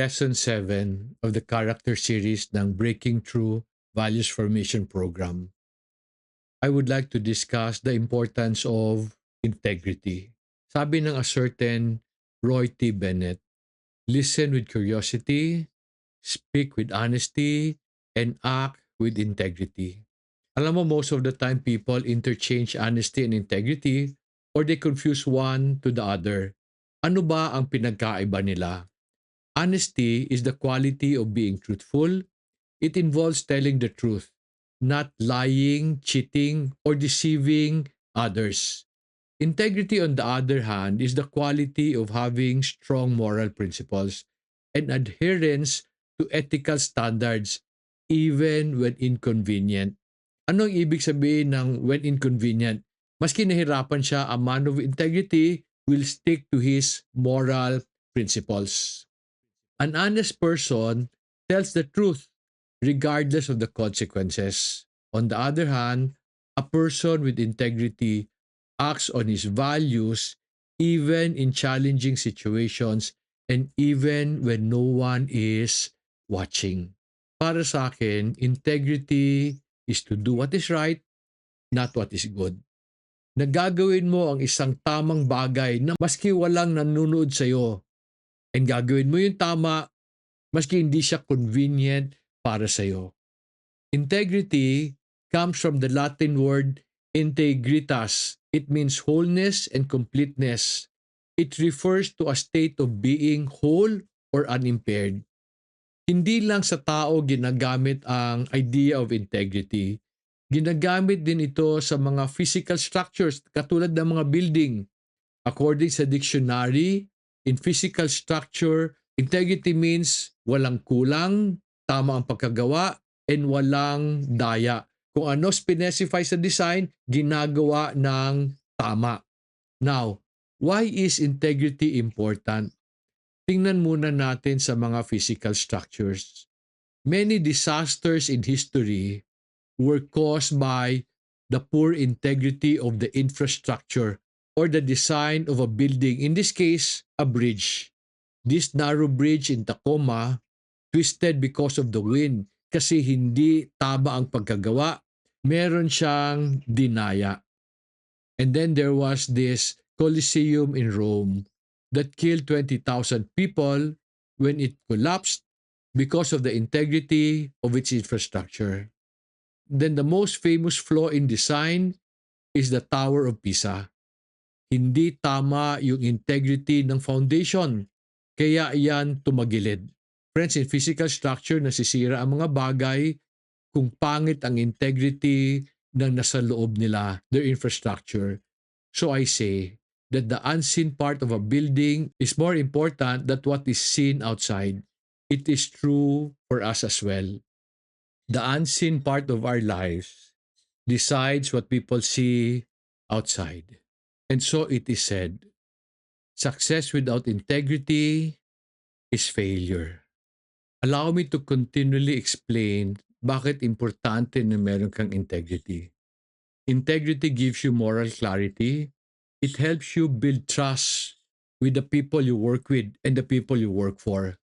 Lesson 7 of the character series ng Breaking Through Values Formation Program. I would like to discuss the importance of integrity. Sabi ng a certain Roy T. Bennett, listen with curiosity, speak with honesty, and act with integrity. Alam mo, most of the time people interchange honesty and integrity or they confuse one to the other. Ano ba ang pinagkaiba nila? Honesty is the quality of being truthful. It involves telling the truth, not lying, cheating, or deceiving others. Integrity, on the other hand, is the quality of having strong moral principles and adherence to ethical standards even when inconvenient. Ano ang ibig sabihin ng when inconvenient? Maski nahirapan siya, a man of integrity will stick to his moral principles. An honest person tells the truth regardless of the consequences. On the other hand, a person with integrity acts on his values even in challenging situations and even when no one is watching. Para sa akin, integrity is to do what is right, not what is good. Nagagawin mo ang isang tamang bagay na maski walang nanonood sa'yo and gagawin mo yung tama maski hindi siya convenient para sa'yo. Integrity comes from the Latin word integritas. It means wholeness and completeness. It refers to a state of being whole or unimpaired. Hindi lang sa tao ginagamit ang idea of integrity. Ginagamit din ito sa mga physical structures katulad ng mga building. According sa dictionary, in physical structure, integrity means walang kulang, tama ang pagkagawa, and walang daya. Kung ano specify sa design, ginagawa ng tama. Now, why is integrity important? Tingnan muna natin sa mga physical structures. Many disasters in history were caused by the poor integrity of the infrastructure or the design of a building, in this case, a bridge. This narrow bridge in Tacoma twisted because of the wind kasi hindi tama ang pagkagawa. Meron siyang dinaya. And then there was this Colosseum in Rome that killed 20,000 people when it collapsed because of the integrity of its infrastructure. Then the most famous flaw in design is the Tower of Pisa. Hindi tama yung integrity ng foundation, kaya yan tumagilid. Friends, in physical structure, nasisira ang mga bagay kung pangit ang integrity ng nasa loob nila, their infrastructure. So I say that the unseen part of a building is more important than what is seen outside. It is true for us as well. The unseen part of our lives decides what people see outside. And so it is said, success without integrity is failure. Allow me to continually explain bakit importante na meron kang integrity. Integrity gives you moral clarity. It helps you build trust with the people you work with and the people you work for.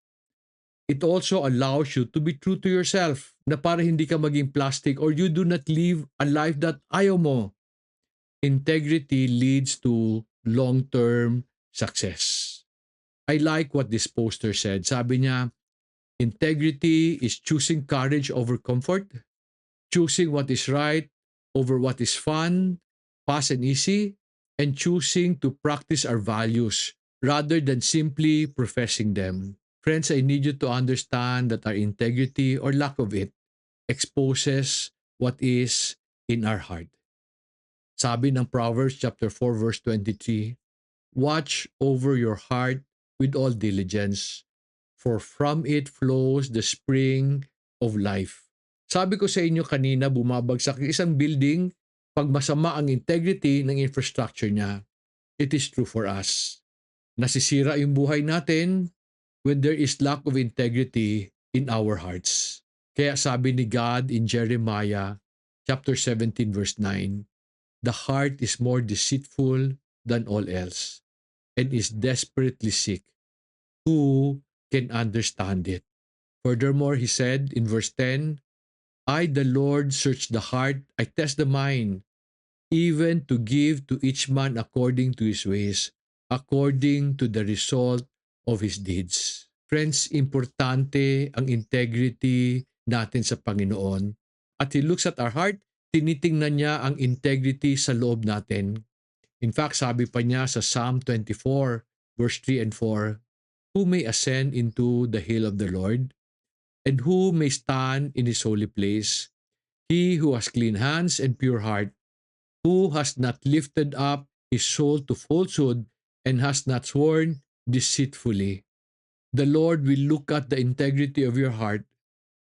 It also allows you to be true to yourself na para hindi ka maging plastic or you do not live a life that ayaw mo. Integrity leads to long-term success. I like what this poster said. Sabi niya, integrity is choosing courage over comfort, choosing what is right over what is fun, fast and easy, and choosing to practice our values rather than simply professing them. Friends, I need you to understand that our integrity or lack of it exposes what is in our heart. Sabi ng Proverbs chapter 4 verse 23, watch over your heart with all diligence, for from it flows the spring of life. Sabi ko sa inyo kanina, bumabagsak yung isang building pag masama ang integrity ng infrastructure niya. It is true for us. Nasisira yung buhay natin when there is lack of integrity in our hearts. Kaya sabi ni God in Jeremiah chapter 17 verse 9, the heart is more deceitful than all else and is desperately sick. Who can understand it. Furthermore, he said in verse 10, I, the Lord, search the heart, I test the mind, even to give to each man according to his ways, according to the result of his deeds. Friends, importante ang integrity natin sa Panginoon. At He looks at our heart, tinitingnan niya ang integrity sa loob natin. In fact, sabi pa niya sa Psalm 24, verse 3 and 4, Who may ascend into the hill of the Lord? And who may stand in His holy place? He who has clean hands and pure heart, who has not lifted up his soul to falsehood and has not sworn deceitfully. The Lord will look at the integrity of your heart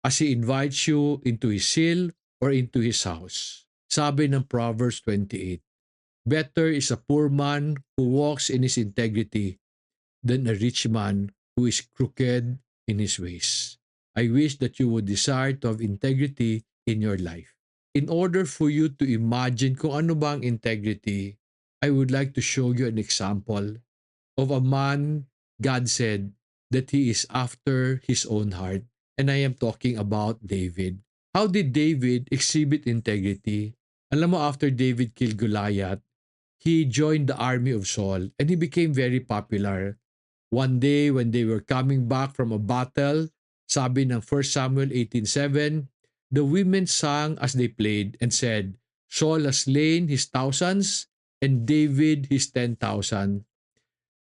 as He invites you into His hill or into His house. Sabi ng Proverbs 28, Better is a poor man who walks in his integrity than a rich man who is crooked in his ways. I wish that you would desire to have integrity in your life. In order for you to imagine kung ano ba ang integrity, I would like to show you an example of a man God said that he is after his own heart. And I am talking about David. How did David exhibit integrity? Alam mo, after David killed Goliath, he joined the army of Saul and he became very popular. One day when they were coming back from a battle, sabi ng 1 Samuel 18:7, the women sang as they played and said, Saul has slain his thousands and David his 10,000.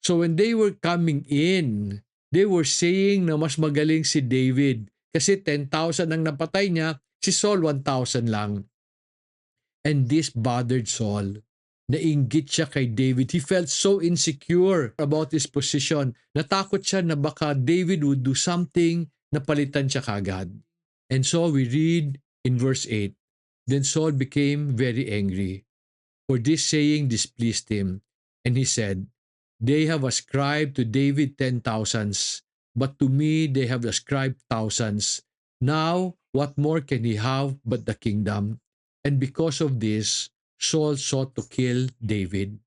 So when they were coming in, they were saying na mas magaling si David kasi 10,000 ang napatay niya, si Saul 1,000 lang. And this bothered Saul. Nainggit siya kay David. He felt so insecure about his position. Natakot siya na baka David would do something na palitan siya kagad. And so we read in verse 8, Then Saul became very angry, for this saying displeased him. And he said, They have ascribed to David 10,000s, but to me they have ascribed thousands. Now, what more can he have but the kingdom? And because of this, Saul sought to kill David.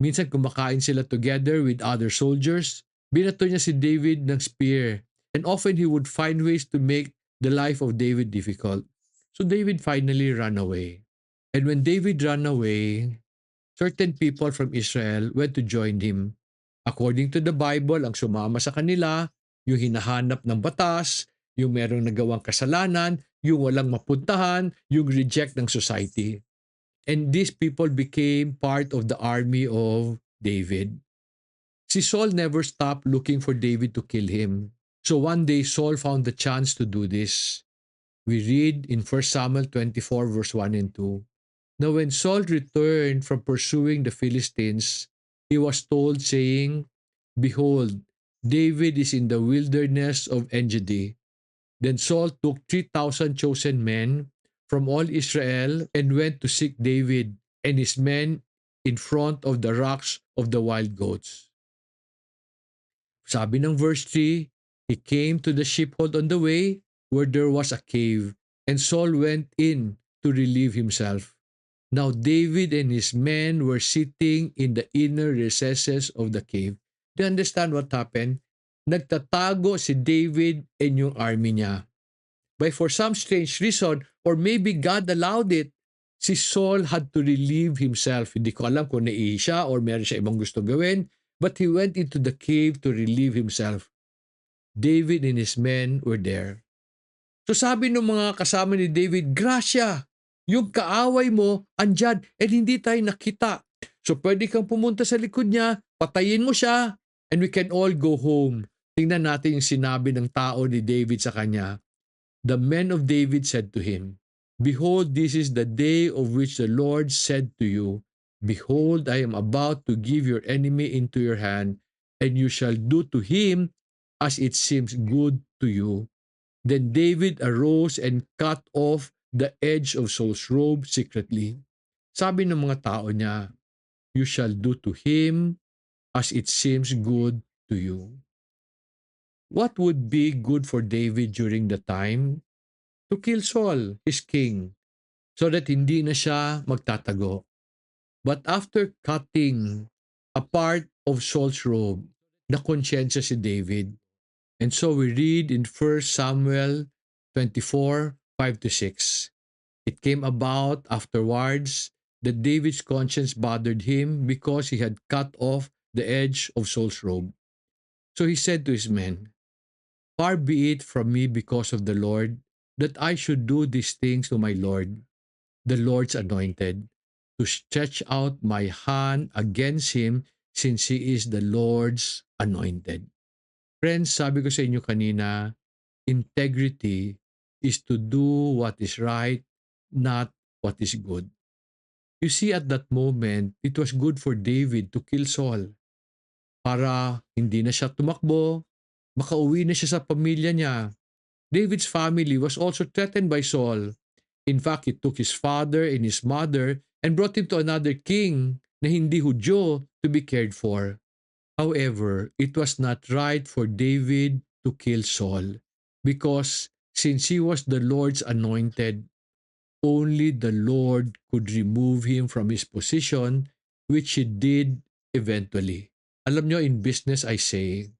Minsan kumakain sila together with other soldiers. Binato niya si David ng spear. And often he would find ways to make the life of David difficult. So David finally ran away. And when David ran away, certain people from Israel went to join him. According to the Bible, ang sumama sa kanila, yung hinahanap ng batas, yung merong nagawang kasalanan, yung walang mapuntahan, yung reject ng society. And these people became part of the army of David. Si Saul never stopped looking for David to kill him. So one day, Saul found the chance to do this. We read in 1 Samuel 24 verse 1 and 2. Now when Saul returned from pursuing the Philistines, he was told saying, Behold, David is in the wilderness of Engedi. Then Saul took 3,000 chosen men from all Israel and went to seek David and his men in front of the rocks of the wild goats. Sabi ng verse 3, he came to the sheepfold on the way where there was a cave, and Saul went in to relieve himself. Now David and his men were sitting in the inner recesses of the cave. Do you understand what happened? Nagtatago si David and yung army niya. But for some strange reason, or maybe God allowed it, si Saul had to relieve himself. Hindi ko alam kung naihi siya or meron siya ibang gusto gawin, but he went into the cave to relieve himself. David and his men were there. So sabi ng mga kasama ni David, Gracia, yung kaaway mo andyan and hindi tayo nakita. So pwede kang pumunta sa likod niya, patayin mo siya, and we can all go home. Tingnan natin yung sinabi ng tao ni David sa kanya. The men of David said to him, Behold, this is the day of which the Lord said to you, Behold, I am about to give your enemy into your hand, and you shall do to him as it seems good to you. Then David arose and cut off the edge of Saul's robe secretly. Sabi ng mga tao niya, You shall do to him as it seems good to you. What would be good for David during the time? To kill Saul, his king, so that hindi na siya magtatago. But after cutting a part of Saul's robe, nakonsensya si David. And so we read in 1 Samuel 24, 5 to 6. It came about afterwards that David's conscience bothered him because he had cut off the edge of Saul's robe. So he said to his men, "Far be it from me because of the Lord, that I should do these things to my Lord, the Lord's anointed, to stretch out my hand against him since he is the Lord's anointed." Friends, sabi ko sa inyo kanina, integrity is to do what is right, not what is good. You see, at that moment, it was good for David to kill Saul para hindi na siya tumakbo, makauwi na siya sa pamilya niya. David's family was also threatened by Saul. In fact, he took his father and his mother and brought him to another king na hindi Hudyo to be cared for. However, it was not right for David to kill Saul because since he was the Lord's anointed, only the Lord could remove him from his position, which he did eventually. Alam nyo, in business I say,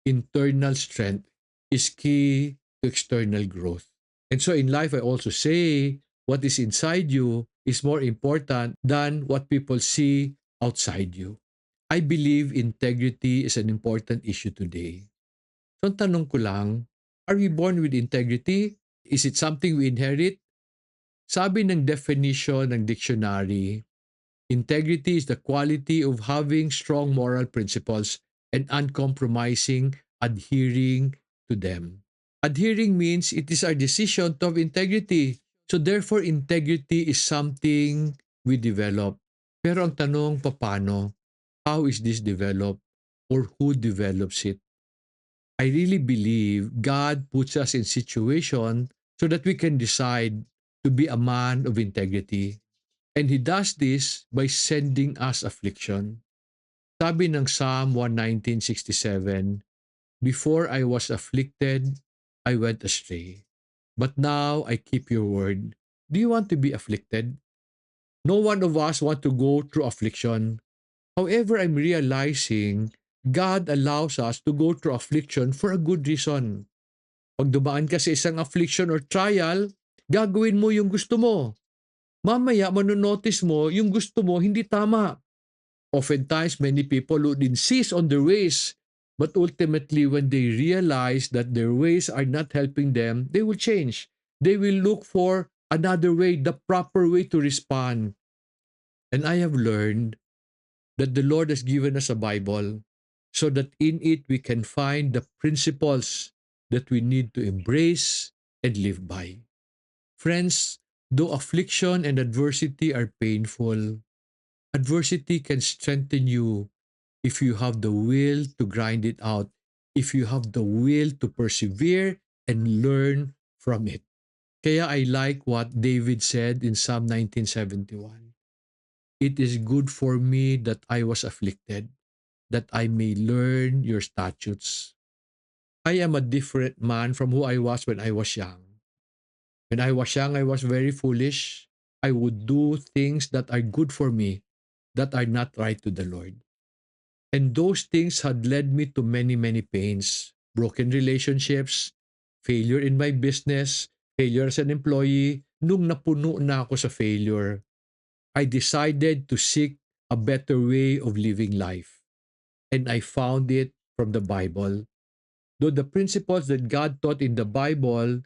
internal strength is key to external growth. And so in life I also say, what is inside you is more important than what people see outside you. I believe integrity is an important issue today. So ang tanong ko lang, are we born with integrity? Is it something we inherit? Sabi ng definition ng dictionary, integrity is the quality of having strong moral principles and uncompromising adhering to them. Adhering means it is our decision to have integrity. So therefore, integrity is something we develop. Pero ang tanong, paano? How is this developed? Or who develops it? I really believe God puts us in situation so that we can decide to be a man of integrity. And He does this by sending us affliction. Sabi ng Psalm 119:67, "Before I was afflicted, I went astray. But now I keep your word." Do you want to be afflicted? No one of us want to go through affliction. However, I'm realizing God allows us to go through affliction for a good reason. Pag dumaan ka sa isang affliction or trial, gagawin mo yung gusto mo. Mamaya, manonotice mo yung gusto mo hindi tama. Oftentimes, many people would insist on their ways, but ultimately, when they realize that their ways are not helping them, they will change. They will look for another way, the proper way to respond. And I have learned that the Lord has given us a Bible so that in it we can find the principles that we need to embrace and live by. Friends, though affliction and adversity are painful, adversity can strengthen you if you have the will to grind it out, if you have the will to persevere and learn from it. Kaya I like what David said in Psalm 1971. It is good for me that I was afflicted, that I may learn your statutes. I am a different man from who I was when I was young. When I was young, I was very foolish. I would do things that are good for me, that are not right to the Lord. And those things had led me to many, many pains, broken relationships, failure in my business, failure as an employee. Nung napuno na ako sa failure, I decided to seek a better way of living life. And I found it from the Bible. Though the principles that God taught in the Bible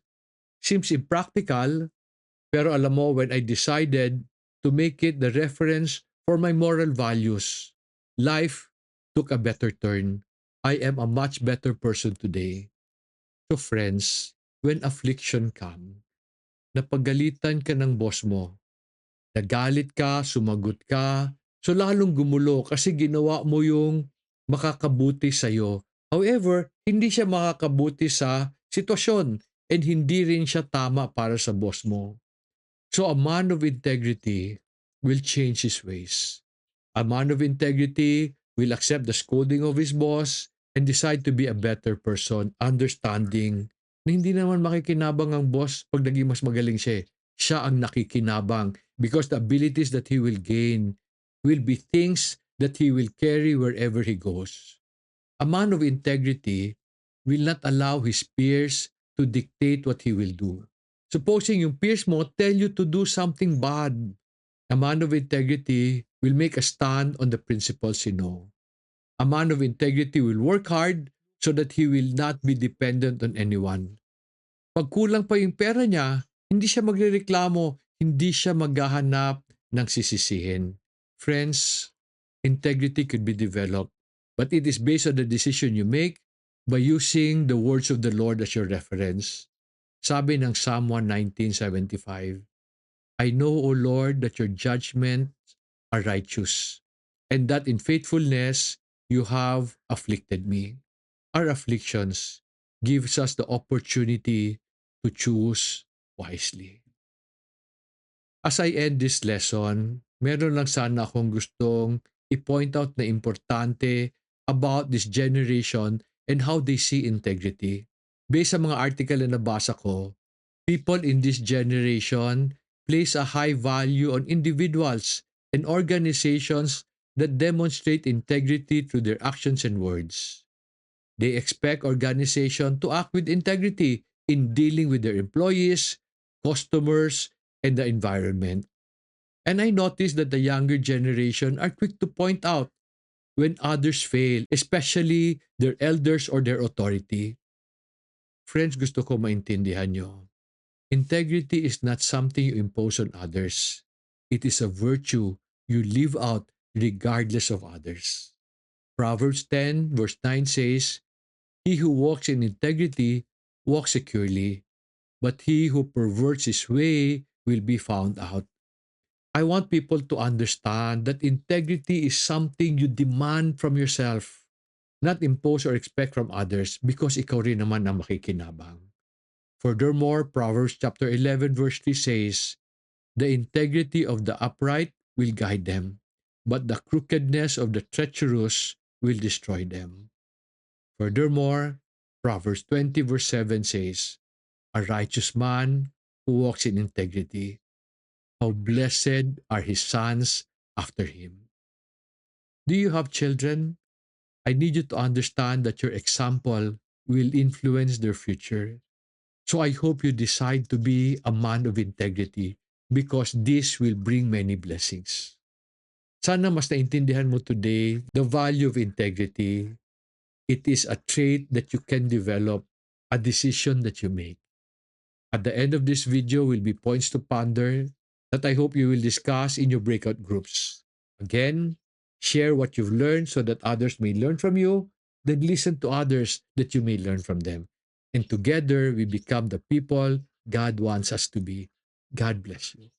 seems impractical, pero alam mo, when I decided to make it the reference for my moral values, life took a better turn. I am a much better person today. So friends, when affliction come, napagalitan ka ng boss mo, nagalit ka, sumagot ka, so lalong gumulo kasi ginawa mo yung makakabuti sa'yo. However, hindi siya makakabuti sa sitwasyon and hindi rin siya tama para sa boss mo. So a man of integrity will change his ways. A man of integrity will accept the scolding of his boss and decide to be a better person, understanding na hindi naman makikinabang ang boss pag naging mas magaling siya. Siya ang nakikinabang because the abilities that he will gain will be things that he will carry wherever he goes. A man of integrity will not allow his peers to dictate what he will do. Supposing yung peers mo tell you to do something bad, a man of integrity will make a stand on the principles he know. A man of integrity will work hard so that he will not be dependent on anyone. Pag kulang pa yung pera niya, hindi siya magrereklamo, hindi siya maghahanap ng sisisihin. Friends, integrity could be developed, but it is based on the decision you make by using the words of the Lord as your reference. Sabi ng Psalm 119:75, I know, O Lord, that your judgments are righteous, and that in faithfulness you have afflicted me. Our afflictions gives us the opportunity to choose wisely. As I end this lesson, meron lang sana akong gustong i-point out na importante about this generation and how they see integrity. Based sa mga article na nabasa ko, people in this generation place a high value on individuals and organizations that demonstrate integrity through their actions and words. They expect organization to act with integrity in dealing with their employees, customers, and the environment. And I noticed that the younger generation are quick to point out when others fail, especially their elders or their authority. Friends, gusto ko maintindihan nyo. Integrity is not something you impose on others. It is a virtue you live out regardless of others. Proverbs 10 verse 9 says, He who walks in integrity walks securely, but he who perverts his way will be found out. I want people to understand that integrity is something you demand from yourself, not impose or expect from others because ikaw rin naman ang makikinabang. Furthermore, Proverbs chapter 11 verse 3 says, The integrity of the upright will guide them, but the crookedness of the treacherous will destroy them. Furthermore, Proverbs 20 verse 7 says, A righteous man who walks in integrity, how blessed are his sons after him. Do you have children? I need you to understand that your example will influence their future. So I hope you decide to be a man of integrity because this will bring many blessings. Sana mas naintindihan mo today the value of integrity. It is a trait that you can develop, a decision that you make. At the end of this video will be points to ponder that I hope you will discuss in your breakout groups. Again, share what you've learned so that others may learn from you, then listen to others that you may learn from them. And together we become the people God wants us to be. God bless you.